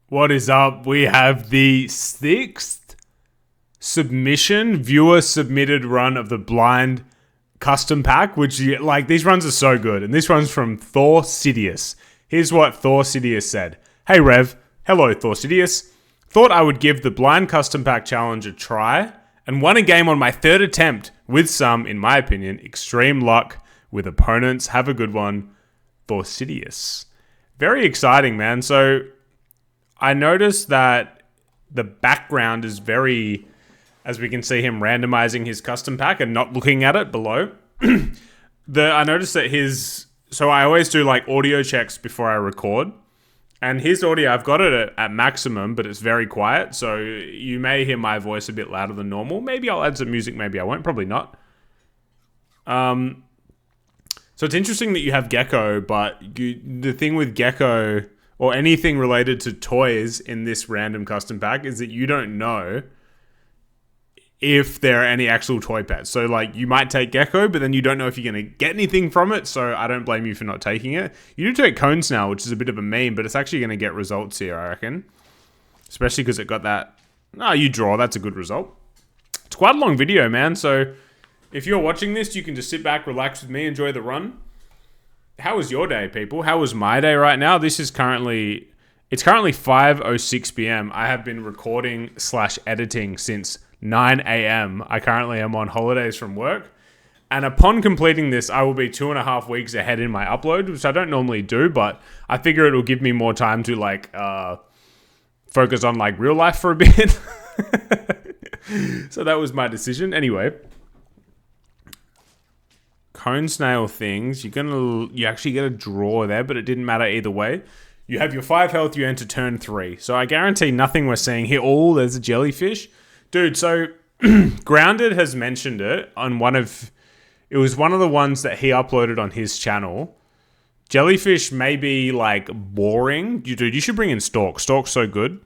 What is up? We have the 6th submission, viewer submitted run of the blind custom pack, which, like, these runs are so good. And this one's from Thorsidius. Here's what Thorsidius said. Hey Rev, hello Thorsidius. Thought I would give the blind custom pack challenge a try and won a game on my 3rd attempt with some, in my opinion, extreme luck with opponents. Have a good one, Thorsidius. Very exciting, man. So I noticed that the background is very, as we can see him randomizing his custom pack and not looking at it below. I noticed that so I always do like audio checks before I record. And his audio, I've got it at maximum, but it's very quiet. So you may hear my voice a bit louder than normal. Maybe I'll add some music, maybe I won't, probably not. So it's interesting that you have Gecko, but the thing with Gecko, or anything related to toys in this random custom pack, is that you don't know if there are any actual toy pets. So, like, you might take Gecko, but then you don't know if you're going to get anything from it, so I don't blame you for not taking it. You do take Cone Snail, which is a bit of a meme, but it's actually going to get results here, I reckon. Especially because it got that... No, you draw. That's a good result. It's quite a long video, man, so if you're watching this, you can just sit back, relax with me, enjoy the run. How was your day, people? How was my day right now? It's currently 5:06 p.m. I have been recording / editing since 9 a.m. I currently am on holidays from work. And upon completing this, I will be 2.5 weeks ahead in my upload, which I don't normally do, but I figure it'll give me more time to focus on like real life for a bit. So that was my decision. Anyway. Cone Snail things, you actually get a draw there, but it didn't matter either way. You have your 5 health, you enter turn 3. So I guarantee nothing we're seeing here. Oh, there's a jellyfish. Dude, so Grounded has mentioned it on it was one of the ones that he uploaded on his channel. Jellyfish may be like boring. Dude, you should bring in Stork. Stork's so good.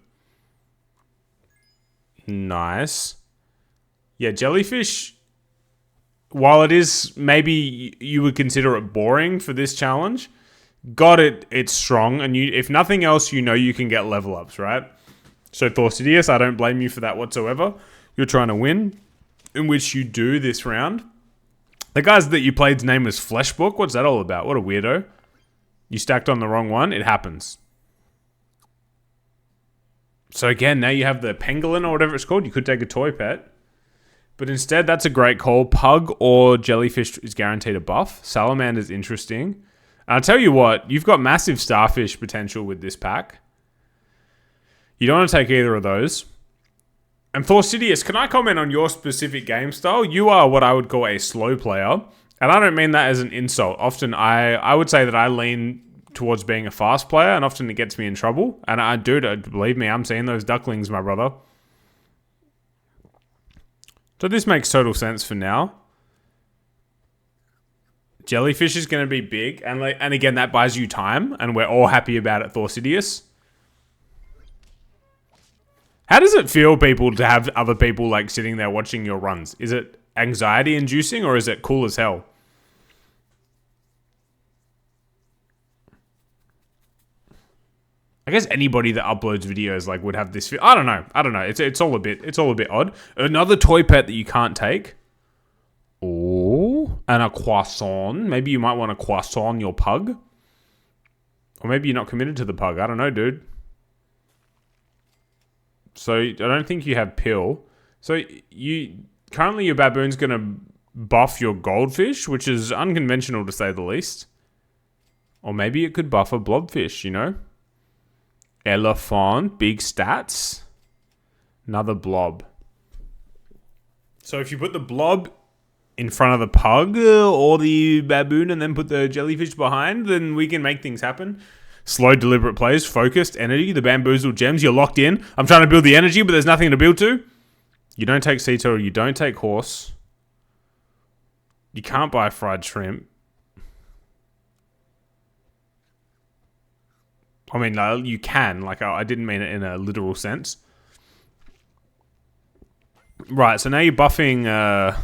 Nice. Yeah, jellyfish, while it is, maybe you would consider it boring for this challenge, it's strong, and if nothing else, you can get level ups, right? So Thorsidius, I don't blame you for that whatsoever. You're trying to win, in which you do this round. The guys that you played's name was Fleshbook. What's that all about? What a weirdo. You stacked on the wrong one. It happens. So again, now you have the pangolin or whatever it's called. You could take a toy pet. But instead, that's a great call. Pug or jellyfish is guaranteed a buff. Salamander's interesting. And I'll tell you what, you've got massive starfish potential with this pack. You don't want to take either of those. And Thorsidius, can I comment on your specific game style? You are what I would call a slow player. And I don't mean that as an insult. Often I would say that I lean towards being a fast player, and often it gets me in trouble. And I do, believe me, I'm seeing those ducklings, my brother. So this makes total sense for now. Jellyfish is going to be big. And again, that buys you time. And we're all happy about it, Thorsidius. How does it feel, people, to have other people like sitting there watching your runs? Is it anxiety inducing or is it cool as hell? I guess anybody that uploads videos would have this feel. I don't know. It's all a bit odd. Another toy pet that you can't take. Oh, and a croissant. Maybe you might want a croissant your pug. Or maybe you're not committed to the pug. I don't know, dude. So I don't think you have pill. So currently your baboon's going to buff your goldfish, which is unconventional to say the least. Or maybe it could buff a blobfish, Elephant, big stats. Another blob. So if you put the blob in front of the pug or the baboon and then put the jellyfish behind, then we can make things happen. Slow, deliberate plays, focused, energy, the bamboozled gems. You're locked in. I'm trying to build the energy, but there's nothing to build to. You don't take sea turtle. You don't take horse. You can't buy fried shrimp. I mean, you can. I didn't mean it in a literal sense. Right, so now you're buffing...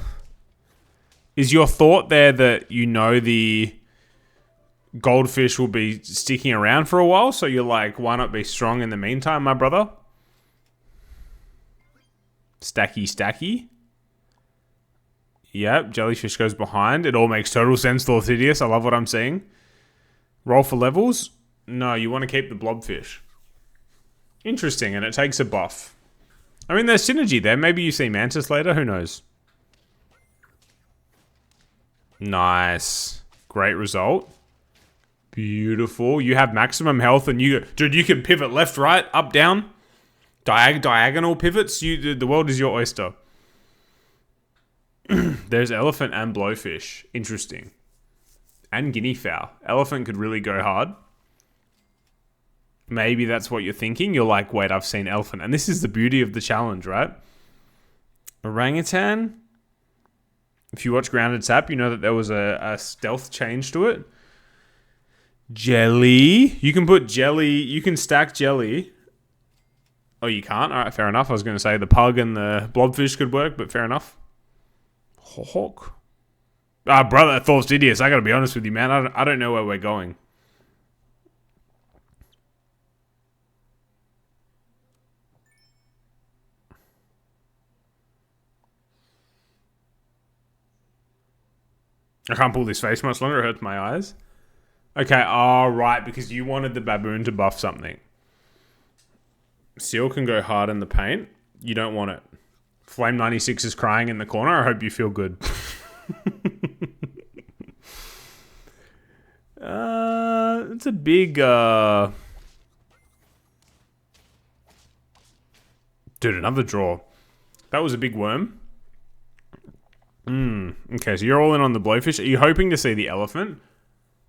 Is your thought there that the goldfish will be sticking around for a while, so you're like, why not be strong in the meantime, my brother? Stacky. Yep, jellyfish goes behind. It all makes total sense, Thorsidius. I love what I'm seeing. Roll for levels? No, you want to keep the blobfish. Interesting, and it takes a buff. I mean, there's synergy there. Maybe you see Mantis later. Who knows? Nice. Great result. Beautiful. You have maximum health, and dude, you can pivot left, right, up, down. Diagonal pivots. The world is your oyster. There's elephant and blowfish. Interesting. And guinea fowl. Elephant could really go hard. Maybe that's what you're thinking. You're like, wait, I've seen elephant. And this is the beauty of the challenge, right? Orangutan. If you watch Grounded Sap, you know that there was a stealth change to it. Jelly. You can put jelly. You can stack jelly. Oh, you can't? All right, fair enough. I was going to say the pug and the blobfish could work, but fair enough. Hawk. Brother, Thorsidius, I got to be honest with you, man. I don't know where we're going. I can't pull this face much longer. It hurts my eyes. Okay, right, because you wanted the baboon to buff something. Seal can go hard in the paint. You don't want it. Flame 96 is crying in the corner. I hope you feel good. It's a big... Dude, another draw. That was a big worm. Okay, so you're all in on the blowfish. Are you hoping to see the elephant?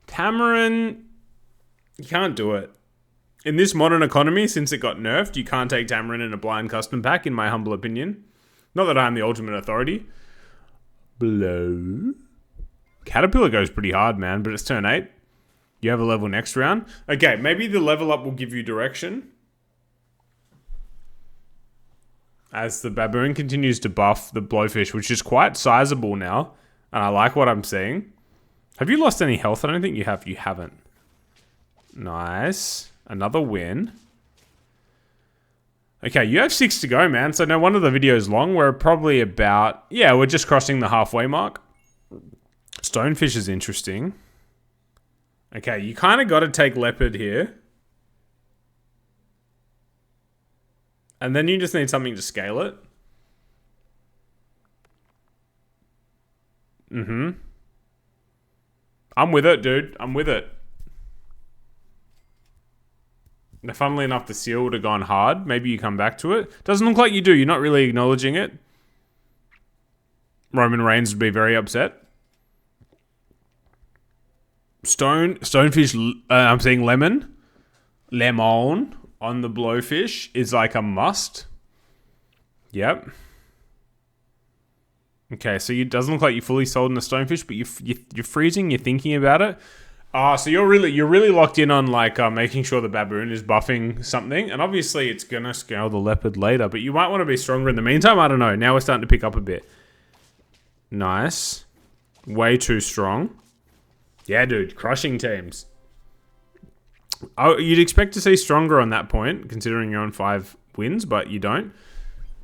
Tamarin... You can't do it. In this modern economy, since it got nerfed, you can't take Tamarin in a blind custom pack, in my humble opinion. Not that I'm the ultimate authority. Blow. Caterpillar goes pretty hard, man, but it's turn 8. You have a level next round. Okay, maybe the level up will give you direction. As the baboon continues to buff the blowfish, which is quite sizable now. And I like what I'm seeing. Have you lost any health? I don't think you have. You haven't. Nice. Another win. Okay, you have 6 to go, man. So no wonder the video is long. We're probably about... Yeah, we're just crossing the halfway mark. Stonefish is interesting. Okay, you kind of got to take leopard here. And then you just need something to scale it. I'm with it, dude. I'm with it. Now, funnily enough, the seal would have gone hard. Maybe you come back to it. Doesn't look like you do. You're not really acknowledging it. Roman Reigns would be very upset. Stonefish, I'm seeing lemon. Lemon on the blowfish is like a must. Yep. Okay, so it doesn't look like you're fully sold on the stonefish, but you're freezing, you're thinking about it. So you're really locked in on like making sure the baboon is buffing something, and obviously it's gonna scale the leopard later, but you might want to be stronger in the meantime. I don't know. Now we're starting to pick up a bit. Nice. Way too strong. Yeah, dude, crushing teams. Oh, you'd expect to see stronger on that point, considering you're on 5 wins, but you don't.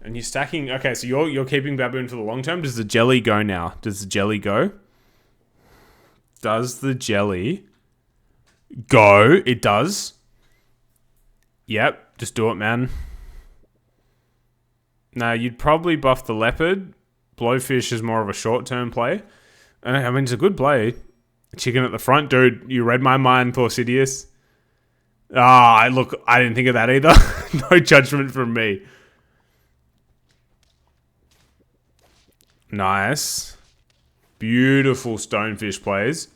And you're stacking. Okay, so you're keeping baboon for the long term. Does the jelly go now? Does the jelly go? Does the jelly go? It does. Yep, just do it, man. Now, you'd probably buff the leopard. Blowfish is more of a short-term play. And I mean, it's a good play. Chicken at the front. Dude, you read my mind, Thorsidius. Look, I didn't think of that either. No judgment from me. Nice. Beautiful stonefish plays.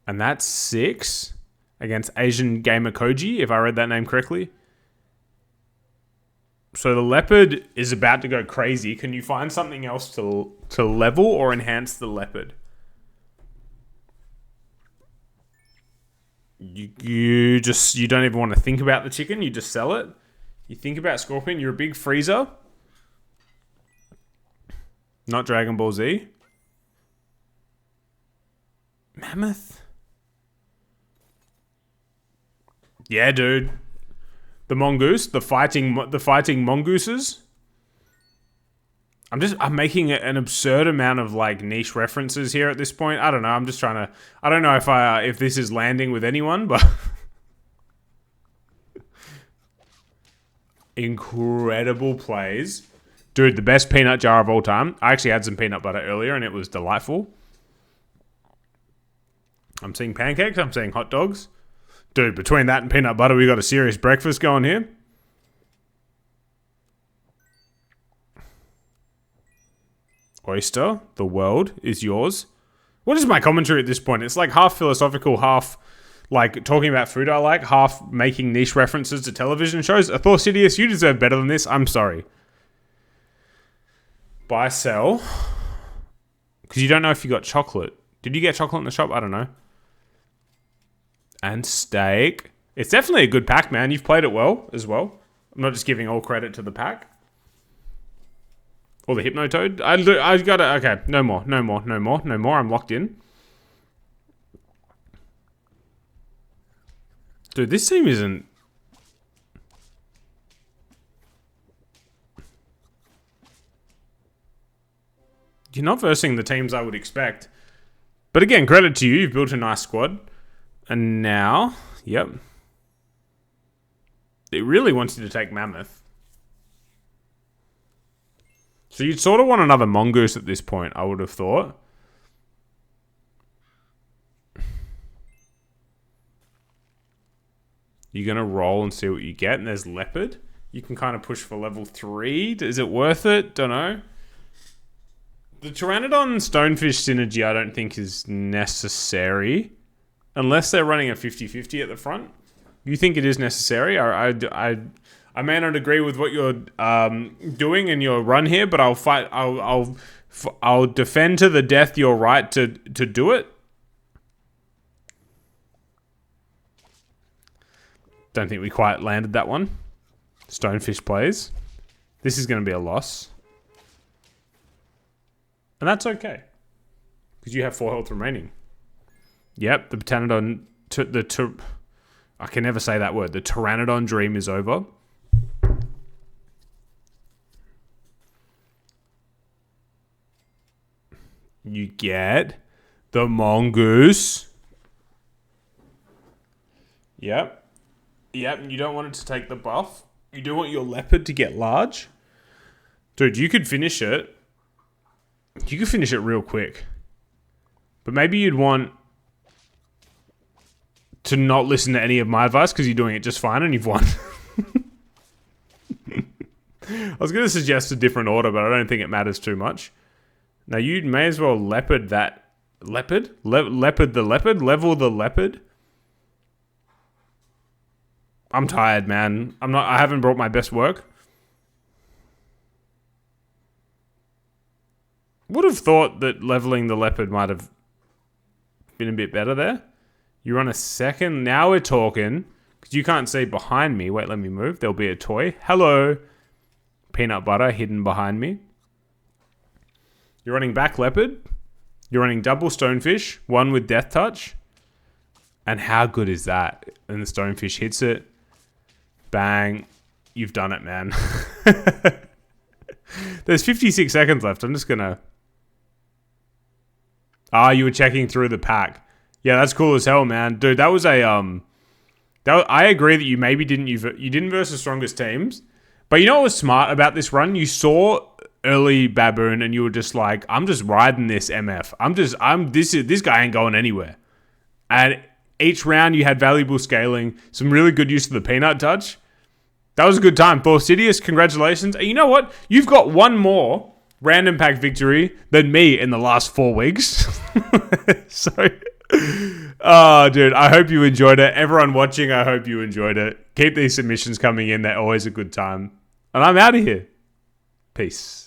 And that's 6 against Asian Gamer Koji, if I read that name correctly. So the leopard is about to go crazy. Can you find something else to level or enhance the leopard? You don't even want to think about the chicken. You just sell it. You think about Scorpion. You're a big freezer. Not Dragon Ball Z. Mammoth. Yeah, dude. The mongoose, the fighting mongooses. I'm making an absurd amount of like niche references here at this point. I don't know. I'm just trying to. I don't know if this is landing with anyone, but incredible plays, dude. The best peanut jar of all time. I actually had some peanut butter earlier, and it was delightful. I'm seeing pancakes. I'm seeing hot dogs, dude. Between that and peanut butter, we got a serious breakfast going here. Oyster, the world is yours. What is my commentary at this point? It's like half philosophical, half like talking about food I like, half making niche references to television shows. Thorsidius, you deserve better than this. I'm sorry. Buy, sell. Because you don't know if you got chocolate. Did you get chocolate in the shop? I don't know. And steak. It's definitely a good pack, man. You've played it well as well. I'm not just giving all credit to the pack. Or the Hypnotoad. I got it. Okay, no more. I'm locked in. Dude, this team isn't... You're not versing the teams I would expect. But again, credit to you. You've built a nice squad. And now... Yep. It really wants you to take Mammoth. So you'd sort of want another mongoose at this point, I would have thought. You're going to roll and see what you get. And there's leopard. You can kind of push for level 3. Is it worth it? Don't know. The Pteranodon Stonefish synergy I don't think is necessary. Unless they're running a 50-50 at the front. You think it is necessary? I may not agree with what you're doing in your run here, but I'll fight. I'll defend to the death your right to do it. Don't think we quite landed that one. Stonefish plays. This is going to be a loss, and that's okay because you have 4 health remaining. Yep, the Pteranodon. I can never say that word. The Pteranodon dream is over. You get the mongoose. Yep. Yep, you don't want it to take the buff. You do want your leopard to get large. Dude, you could finish it. You could finish it real quick. But maybe you'd want to not listen to any of my advice because you're doing it just fine and you've won. I was going to suggest a different order, but I don't think it matters too much. Now, you may as well leopard that... Leopard? Leopard the leopard? Level the leopard? I'm tired, man. I haven't brought my best work. Would have thought that leveling the leopard might have been a bit better there. You run a second. Now we're talking. Because you can't see behind me. Wait, let me move. There'll be a toy. Hello. Peanut butter hidden behind me. You're running back leopard. You're running double stonefish. One with death touch. And how good is that? And the stonefish hits it. Bang. You've done it, man. There's 56 seconds left. I'm just going to... Ah, you were checking through the pack. Yeah, that's cool as hell, man. Dude, that was a... I agree that you maybe didn't... You didn't verse the strongest teams. But you know what was smart about this run? You saw early Baboon and you were just like, I'm just riding this MF. This guy ain't going anywhere. And each round you had valuable scaling, some really good use of the peanut touch. That was a good time. Thorsidius, congratulations. And you know what? You've got one more random pack victory than me in the last 4 weeks. So, oh, dude, I hope you enjoyed it. Everyone watching, I hope you enjoyed it. Keep these submissions coming in. They're always a good time. And I'm out of here. Peace.